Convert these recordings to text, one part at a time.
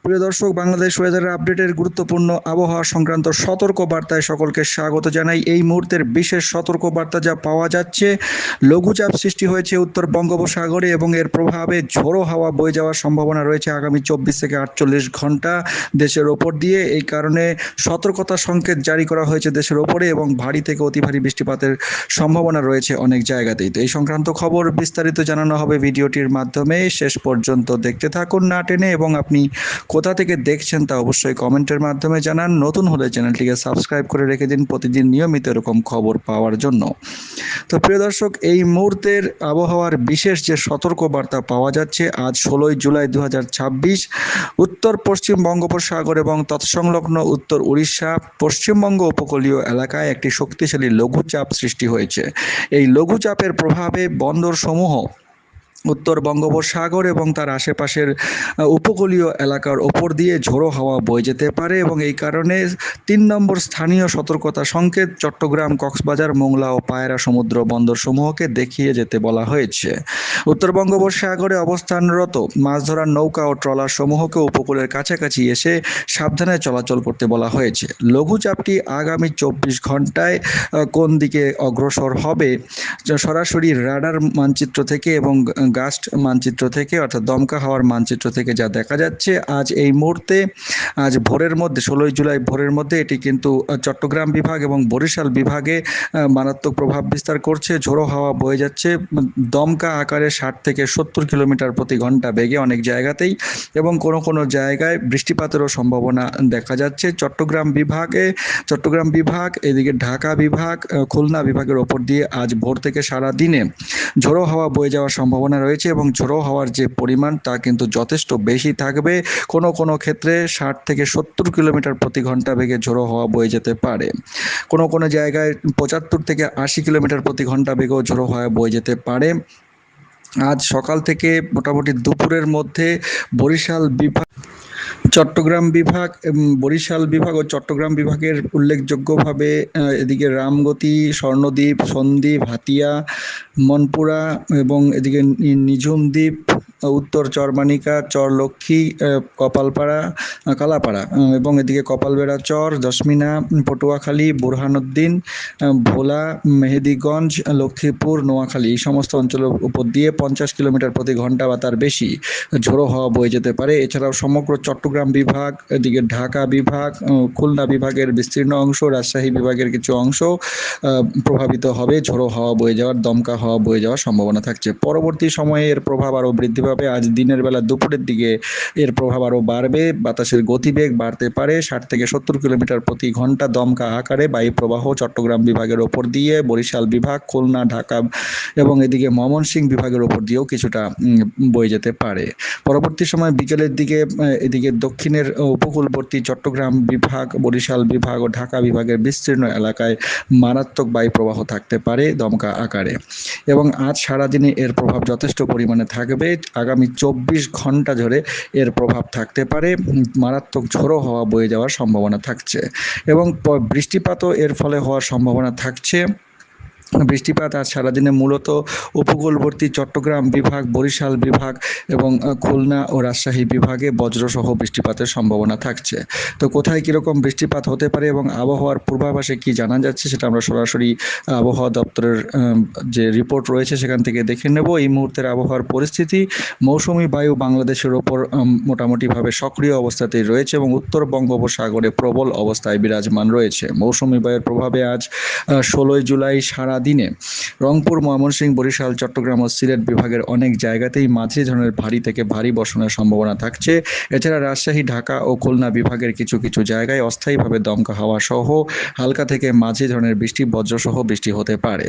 প্রিয় দর্শক, বাংলাদেশ ওয়েদার আপডেটের গুরুত্বপূর্ণ আবহাওয়া সংক্রান্ত সতর্ক বার্তায় সকলকে স্বাগত জানাই। এই মুহূর্তের বিশেষ সতর্ক বার্তা যা পাওয়া যাচ্ছে, লঘুচাপ সৃষ্টি হয়েছে উত্তর বঙ্গোপসাগরে এবং এর প্রভাবে ঝোড়ো হাওয়া বয়ে যাওয়ার সম্ভাবনা রয়েছে আগামী 24 থেকে 48 ঘন্টা দেশের ওপর দিয়ে। এই কারণে সতর্কতা সংকেত জারি করা হয়েছে দেশের ওপরে এবং ভারী থেকে অতি ভারী বৃষ্টিপাতের সম্ভাবনা রয়েছে অনেক জায়গাতেই। তো এই সংক্রান্ত খবর বিস্তারিত জানানো হবে ভিডিওটির মাধ্যমে। শেষ পর্যন্ত দেখতে থাকুন না টেনে, এবং আপনি কোথা থেকে দেখছেন তা অবশ্যই কমেন্টের মাধ্যমে জানান। নতুন হলে চ্যানেলটিকে সাবস্ক্রাইব করে রেখে দিন প্রতিদিন নিয়মিত এরকম খবর পাওয়ার জন্য। তো প্রিয় দর্শক, এই মুহূর্তের আবহাওয়ার বিশেষ যে সতর্ক বার্তা পাওয়া যাচ্ছে, আজ 16 জুলাই 2026 উত্তর পশ্চিম বঙ্গোপসাগর এবং তৎসংলগ্ন উত্তর উড়িষ্যা, পশ্চিমবঙ্গ উপকূলীয় এলাকায় একটি শক্তিশালী লঘুচাপ সৃষ্টি হয়েছে। এই লঘুচাপের প্রভাবে বন্দরসমূহ উত্তর বঙ্গোপসাগর এবং তার আশেপাশের উপকূলীয় এলাকার ওপর দিয়ে ঝোড়ো হাওয়া বয়ে যেতে পারে এবং এই কারণে 3 নম্বর স্থানীয় সতর্কতা সংকেত চট্টগ্রাম, কক্সবাজার, মোংলা ও পায়রা সমুদ্র বন্দরসমূহকে দেখিয়ে যেতে বলা হয়েছে। উত্তর বঙ্গোপসাগরে অবস্থানরত মাছ ধরার নৌকা ও ট্রলার সমূহকে উপকূলের কাছাকাছি এসে সাবধানে চলাচল করতে বলা হয়েছে। লঘুচাপটি আগামী 24 ঘন্টায় কোন দিকে অগ্রসর হবে সরাসরি রাডার মানচিত্র থেকে এবং গাস্ট মানচিত্র থেকে, অর্থাৎ দমকা হাওয়ার মানচিত্র থেকে যা দেখা যাচ্ছে, আজ এই মুহূর্তে আজ ভোরের মধ্যে 16 জুলাই ভোরের মধ্যে এটি কিন্তু চট্টগ্রাম বিভাগ এবং বরিশাল বিভাগে মারাত্মক প্রভাব বিস্তার করছে। ঝোড়ো হাওয়া বয়ে যাচ্ছে দমকা আকারে 60 থেকে 70 কিলোমিটার প্রতি ঘন্টা বেগে অনেক জায়গাতেই, এবং কোনো জায়গায় বৃষ্টিপাতেরও সম্ভাবনা দেখা যাচ্ছে। চট্টগ্রাম বিভাগ, এদিকে ঢাকা বিভাগ, খুলনা বিভাগের ওপর দিয়ে আজ ভোর থেকে সারা দিনে ঝোড়ো হাওয়া বয়ে যাওয়ার সম্ভাবনা রয়েছে এবং ঝোড়ো হাওয়ার যে পরিমাণ তা কিন্তু যথেষ্ট বেশি থাকবে। কোনো ক্ষেত্রে 60 থেকে 70 কিলোমিটার প্রতি ঘন্টা বেগে ঝোড়ো হাওয়া বয়ে যেতে পারে। কোনো জায়গায় 75 থেকে 80 কিলোমিটার প্রতি ঘন্টা বেগেও ঝোড়ো হাওয়া বয়ে যেতে পারে। আজ সকাল থেকে মোটামুটি দুপুরের মধ্যে বরিশাল বিভাগ, চট্টগ্রাম বিভাগ, বরিশাল বিভাগ ও চট্টগ্রাম বিভাগের উল্লেখযোগ্যভাবে এদিকে রামগতি, স্বর্ণদ্বীপ, সন্দ্বীপ, হাতিয়া, মনপুরা এবং এদিকে নিঝুম দ্বীপ, উত্তর চরমানিকা, চরলক্ষ্মী, কপালপাড়া, কালাপাড়া এবং এদিকে কপালবেড়া চর, দশমিনা, পটুয়াখালী, বুরহানুদ্দিন, ভোলা, মেহেদিগঞ্জ, লক্ষ্মীপুর, নোয়াখালী এই সমস্ত অঞ্চলের উপর দিয়ে 50 কিলোমিটার প্রতি ঘন্টা বা তার বেশি ঝোড়ো হাওয়া বয়ে যেতে পারে। এছাড়াও সমগ্র চট্টগ্রাম বিভাগ, এদিকে ঢাকা বিভাগ, খুলনা বিভাগের বিস্তীর্ণ অংশ, রাজশাহী বিভাগের কিছু অংশ প্রভাবিত হবে। ঝোড়ো হাওয়া বয়ে যাওয়ার, দমকা হাওয়া বয়ে যাওয়ার সম্ভাবনা থাকছে। পরবর্তী সময়ে এর প্রভাব আরও বৃদ্ধি পাবে। আজ দিনের বেলা দুপুরের দিকে এর প্রভাব আরও বাড়বে। বাতাসের গতিবেগ বাড়তে পারে 60 থেকে 70 কিলোমিটার প্রতি ঘন্টা দমকা আকারে। বায়ু প্রবাহ চট্টগ্রাম বিভাগের ওপর দিয়ে বরিশাল বিভাগ, খুলনা, ঢাকা এবং এদিকে ময়মনসিংহ বিভাগের ওপর দিয়েও কিছুটা বয়ে যেতে পারে। পরবর্তী সময় বিকেলের দিকে এদিকে দক্ষিণের উপকূলবর্তী চট্টগ্রাম বিভাগ, বরিশাল বিভাগ ও ঢাকা বিভাগের বিস্তীর্ণ এলাকায় মারাত্মক বায়ু প্রবাহ থাকতে পারে দমকা আকারে, এবং আজ সারাদিনে এর প্রভাব যথেষ্ট পরিমাণে থাকবে। আগামী 24 ঘন্টা ধরে এর প্রভাব থাকতে পারে। মারাত্মক ঝোড়ো হাওয়া বয়ে যাওয়ার সম্ভাবনা থাকছে এবং বৃষ্টিপাতও এর ফলে হওয়ার সম্ভাবনা থাকছে। বৃষ্টিপাত আজ সারাদিনে মূলত উপকূলবর্তী চট্টগ্রাম বিভাগ, বরিশাল বিভাগ এবং খুলনা ও রাজশাহী বিভাগে বজ্রসহ বৃষ্টিপাতের সম্ভাবনা থাকছে। তো কোথায় কীরকম বৃষ্টিপাত হতে পারে এবং আবহাওয়ার পূর্বাভাসে কি জানা যাচ্ছে সেটা আমরা সরাসরি আবহাওয়া দপ্তরের যে রিপোর্ট রয়েছে সেখান থেকে দেখে নেব। এই মুহূর্তের আবহাওয়ার পরিস্থিতি: মৌসুমি বায়ু বাংলাদেশের ওপর মোটামুটিভাবে সক্রিয় অবস্থাতেই রয়েছে এবং উত্তর বঙ্গোপসাগরে প্রবল অবস্থায় বিরাজমান রয়েছে। মৌসুমি বায়ুর প্রভাবে আজ 16 জুলাই সারা দিনে রংপুর, ময়মনসিংহ, বরিশাল, চট্টগ্রাম ও সিলেট বিভাগের অনেক জায়গাতেই মাঝারি ধরনের ভারী থেকে ভারী বর্ষণের সম্ভাবনা থাকছে। এছাড়া রাজশাহী, ঢাকা ও খুলনা বিভাগের কিছু জায়গায় অস্থায়ীভাবে দমকা হাওয়া সহ হালকা থেকে মাঝারি ধরনের বৃষ্টি, বজ্রসহ বৃষ্টি হতে পারে।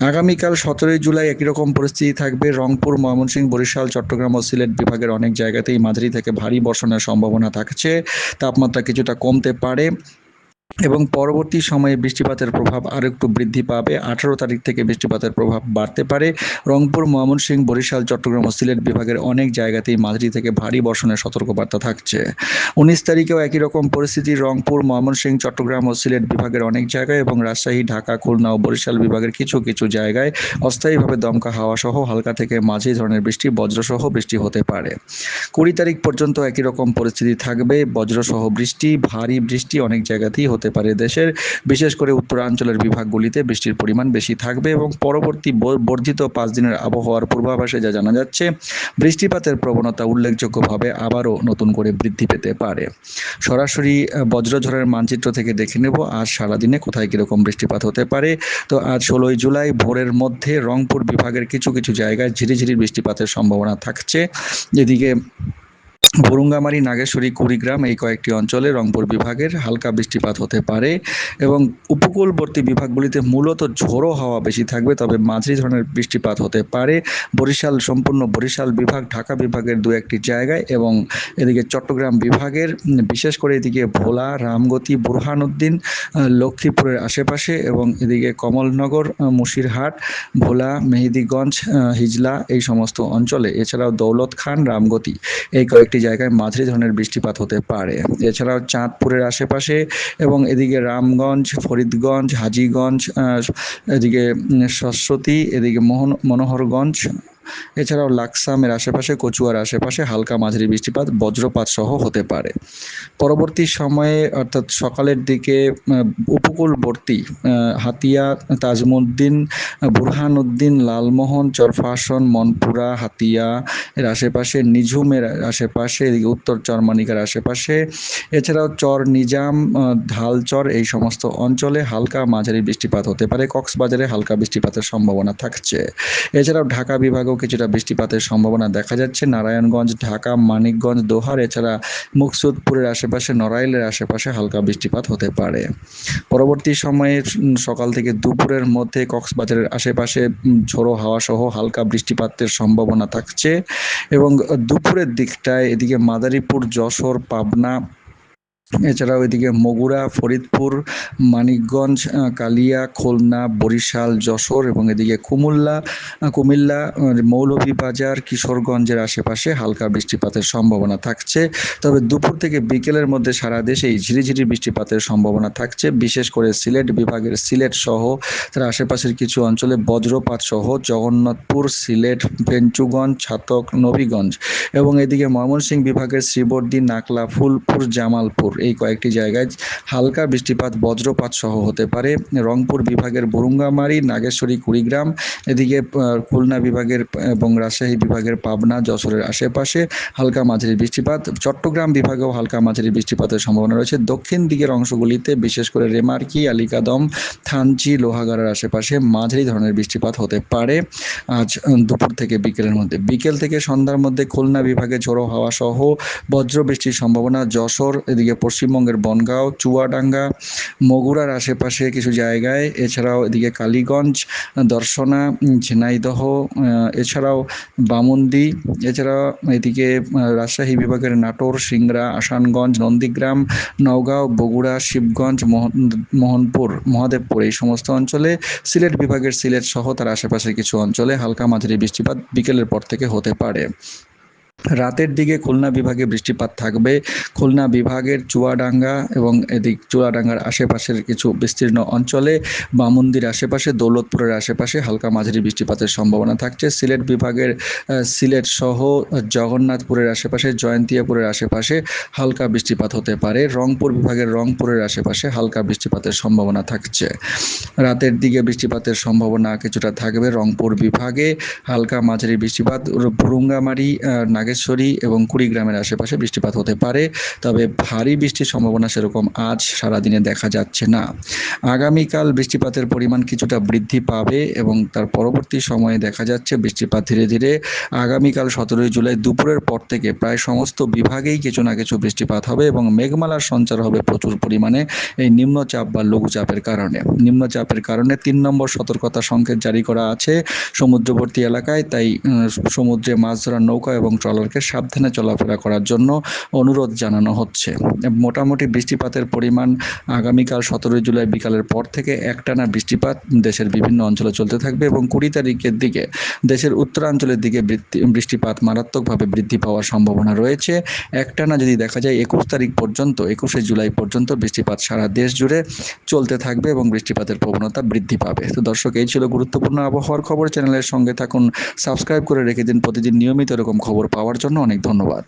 আগামীকাল 17 জুলাই একই রকম পরিস্থিতি থাকবে। রংপুর, ময়মনসিংহ, বরিশাল, চট্টগ্রাম ও সিলেট বিভাগের অনেক জায়গাতেই মাঝারি থেকে ভারী বর্ষণের সম্ভাবনা থাকছে। তাপমাত্রা কিছুটা কমতে পারে। এবং পরবর্তী সময়ে বৃষ্টিপাতের প্রভাব আরও একটু বৃদ্ধি পাবে। 18 তারিখ থেকে বৃষ্টিপাতের প্রভাব বাড়তে পারে। রংপুর, ময়মনসিংহ, বরিশাল, চট্টগ্রাম ও সিলেট বিভাগের অনেক জায়গাতেই মাঝারি থেকে ভারী বর্ষণের সতর্কবার্তা থাকছে। 19 তারিখেও একই রকম পরিস্থিতি রংপুর, ময়মনসিংহ, চট্টগ্রাম ও সিলেট বিভাগের অনেক জায়গায় এবং রাজশাহী, ঢাকা, খুলনা ও বরিশাল বিভাগের কিছু কিছু জায়গায় অস্থায়ীভাবে দমকা হাওয়া সহ হালকা থেকে মাঝারি ধরনের বৃষ্টি, বজ্রসহ বৃষ্টি হতে পারে। 20 তারিখ পর্যন্ত একই রকম পরিস্থিতি থাকবে। বজ্রসহ বৃষ্টি, ভারী বৃষ্টি অনেক জায়গাতেই হতে পারে। দেশের বিশেষ করে উত্তরাঞ্চলের বিভাগগুলিতে বৃষ্টির পরিমাণ বেশি থাকবে এবং পরবর্তী বর্ধিত 5 দিনের আবহাওয়ার পূর্বাভাসে যা জানা যাচ্ছে, বৃষ্টিপাতের প্রবণতা উল্লেখযোগ্যভাবে আবারও নতুন করে বৃদ্ধি পেতে পারে। সরাসরি বজ্রঝড়ের মানচিত্র থেকে দেখে নেব আজ সারাদিনে কোথায় কীরকম বৃষ্টিপাত হতে পারে। তো আজ 16 জুলাই ভোরের মধ্যে রংপুর বিভাগের কিছু কিছু জায়গায় ঝিরিঝিরি বৃষ্টিপাতের সম্ভাবনা থাকছে। এদিকে ভুরুঙ্গামারী, নাগেশ্বরী, কুড়িগ্রাম এই কয়েকটি অঞ্চলে রংপুর বিভাগের হালকা বৃষ্টিপাত হতে পারে এবং উপকূলবর্তী বিভাগগুলিতে মূলত ঝোড়ো হাওয়া বেশি থাকবে, তবে মাঝারি ধরনের বৃষ্টিপাত হতে পারে। বরিশাল, সম্পূর্ণ বরিশাল বিভাগ, ঢাকা বিভাগের দু একটি জায়গায় এবং এদিকে চট্টগ্রাম বিভাগের বিশেষ করে এদিকে ভোলা, রামগতি, বুরহানুদ্দিন, লক্ষ্মীপুরের আশেপাশে এবং এদিকে কমলনগর, মুশিরহাট, ভোলা, মেহেদিগঞ্জ, হিজলা এই সমস্ত অঞ্চলে, এছাড়াও দৌলত খান, রামগতি এই কয়েকটি জায়গায় মাঝারি ধরনের বৃষ্টিপাত হতে পারে। এছাড়াও চাঁদপুরের আশেপাশে এবং এদিকে রামগঞ্জ, ফরিদগঞ্জ, হাজীগঞ্জ, এদিকে সরস্বতী, এদিকে মনোহরগঞ্জ, এছাড়াও লাকসামের আশেপাশে, কচুয়ার আশেপাশে হালকা মাঝারি বৃষ্টিপাত, বজ্রপাত সহ হতে পারে। পরবর্তী সময়ে অর্থাৎ সকালের দিকে উপকূলবর্তী হাতিয়া, তাজমুদ্দিন, বুরহানুদ্দিন, লালমোহন, চরফাশন, মনপুরা, হাতিয়া এর আশেপাশে, নিঝুমের আশেপাশে, এদিকে উত্তর চরমানিকার আশেপাশে, এছাড়াও চর নিজাম, ঢালচর এই সমস্ত অঞ্চলে হালকা মাঝারি বৃষ্টিপাত হতে পারে। কক্সবাজারে হালকা বৃষ্টিপাতের সম্ভাবনা থাকছে। এছাড়াও ঢাকা বিভাগেও কিছুটা বৃষ্টিপাতের সম্ভাবনা দেখা যাচ্ছে। নারায়ণগঞ্জ, ঢাকা, মানিকগঞ্জ, দোহার, এছাড়া মুকসুদপুরের আশেপাশে, নড়াইলের আশেপাশে হালকা বৃষ্টিপাত হতে পারে। পরবর্তী সময়ে সকাল থেকে দুপুরের মধ্যে কক্সবাজারের আশেপাশে ঝোড়ো হাওয়া সহ হালকা বৃষ্টিপাতের সম্ভাবনা থাকছে এবং দুপুরের দিকটায় এদিকে মাদারীপুর, যশোর, পাবনা, এছাড়াও এদিকে বগুড়া, ফরিদপুর, মানিকগঞ্জ, কালিয়া, খুলনা, বরিশাল, যশোর এবং এদিকে কুমিল্লা, মৌলভীবাজার, কিশোরগঞ্জের আশেপাশে হালকা বৃষ্টিপাতের সম্ভাবনা থাকছে। তবে দুপুর থেকে বিকেলের মধ্যে সারা দেশেই ঝিরিঝিরি বৃষ্টিপাতের সম্ভাবনা থাকছে। বিশেষ করে সিলেট বিভাগের সিলেট সহ তার আশেপাশের কিছু অঞ্চলে বজ্রপাত সহ জগন্নাথপুর, সিলেট, পেঞ্চুগঞ্জ, ছাতক, নবীগঞ্জ এবং এদিকে ময়মনসিংহ বিভাগের শ্রীবর্দী, নাকলা, ফুলপুর, জামালপুর এই কয়েকটি জায়গায় হালকা বৃষ্টিপাত, বজ্রপাত সহ হতে পারে। রংপুর বিভাগের বুরুঙ্গামারী, নাগেশ্বরী, কুড়িগ্রাম, এদিকে খুলনা বিভাগের এবং রাজশাহী বিভাগের পাবনা, যশোরের আশেপাশে হালকা মাঝারি বৃষ্টিপাত। চট্টগ্রাম বিভাগেও হালকা মাঝারি বৃষ্টিপাতের সম্ভাবনা রয়েছে। দক্ষিণ দিকের অংশগুলিতে বিশেষ করে রেমার্কি, আলিকাদম, থানচি, লোহাগাড়ার আশেপাশে মাঝারি ধরনের বৃষ্টিপাত হতে পারে আজ দুপুর থেকে বিকেলের মধ্যে। বিকেল থেকে সন্ধ্যার মধ্যে খুলনা বিভাগে ঝোড়ো হাওয়া সহ বজ্র বৃষ্টির সম্ভাবনা। যশোর, এদিকে পশ্চিমবঙ্গের বনগাঁও, চুয়াডাঙ্গা, বগুড়ার আশেপাশে কিছু জায়গায়, এছাড়াও এদিকে কালীগঞ্জ, দর্শনা, ঝিনাইদহ, এছাড়াও বামুন্দি, এছাড়া এদিকে রাজশাহী বিভাগের নাটোর, সিংড়া, আসানগঞ্জ, নন্দীগ্রাম, নওগাঁও, বগুড়া, শিবগঞ্জ, মোহনপুর, মহাদেবপুর এই সমস্ত অঞ্চলে, সিলেট বিভাগের সিলেট সহ তার আশেপাশে কিছু অঞ্চলে হালকা মাঝারি বৃষ্টিপাত বিকেলের পর থেকে হতে পারে। রাতের দিকে খুলনা বিভাগে বৃষ্টিপাত থাকবে। খুলনা বিভাগের চুয়াডাঙ্গা এবং চুয়াডাঙ্গার আশেপাশের কিছু বিস্তীর্ণ অঞ্চলে, বামুন্দির আশেপাশে, দৌলতপুরের আশেপাশে হালকা মাঝারি বৃষ্টিপাতের সম্ভাবনা থাকছে। সিলেট বিভাগের সিলেট সহ জগন্নাথপুরের আশেপাশে, জয়ন্তিয়াপুরের আশেপাশে হালকা বৃষ্টিপাত হতে পারে। রংপুর বিভাগের রংপুরের আশেপাশে হালকা বৃষ্টিপাতের সম্ভাবনা থাকছে। রাতের দিকে বৃষ্টিপাতের সম্ভাবনা কিছুটা থাকবে। রংপুর বিভাগে হালকা মাঝারি বৃষ্টিপাত, ভুরুঙ্গামারী, নাগেশ্বরী এবং কুড়িগ্রামের আশেপাশে বৃষ্টিপাত হতে পারে, তবে ভারী বৃষ্টির সম্ভাবনা সেরকম আজ সারাদিনে দেখা যাচ্ছে না। আগামীকাল বৃষ্টিপাতের পরিমাণ কিছুটা বৃদ্ধি পাবে এবং তার পরবর্তী সময়ে দেখা যাচ্ছে বৃষ্টিপাত ধীরে ধীরে আগামীকাল 17 জুলাই দুপুরের পর থেকে প্রায় সমস্ত বিভাগেই কিছু না কিছু বৃষ্টিপাত হবে এবং মেঘমালার সঞ্চার হবে প্রচুর পরিমাণে এই নিম্নচাপ বা লঘুচাপের কারণে। নিম্নচাপের কারণে 3 নম্বর সতর্কতা সংকেত জারি করা আছে সমুদ্রবর্তী এলাকায়, তাই সমুদ্রে মাছ ধরার নৌকা এবং ট্রলার চালককে সাবধানে চলাফেরা করার জন্য অনুরোধ জানানো হচ্ছে। মোটামুটি বৃষ্টিপাতের পরিমাণ আগামীকাল 17 জুলাই বিকালের পর থেকে একটানা বৃষ্টিপাত দেশের বিভিন্ন অঞ্চলে চলতে থাকবে এবং 20 তারিখের দিকে দেশের উত্তরাঞ্চলের দিকে বৃষ্টিপাত মারাত্মকভাবে বৃদ্ধি পাওয়ার সম্ভাবনা রয়েছে। একটানা যদি দেখা যায় 21 তারিখ পর্যন্ত, 21শে জুলাই পর্যন্ত বৃষ্টিপাত সারা দেশ জুড়ে চলতে থাকবে এবং বৃষ্টিপাতের প্রবণতা বৃদ্ধি পাবে। তো দর্শক, এই ছিল গুরুত্বপূর্ণ আবহাওয়ার খবর। চ্যানেলের সঙ্গে থাকুন, সাবস্ক্রাইব করে রেখে দিন প্রতিদিন নিয়মিত এরকম খবর পাওয়ার জন্য। অনেক ধন্যবাদ।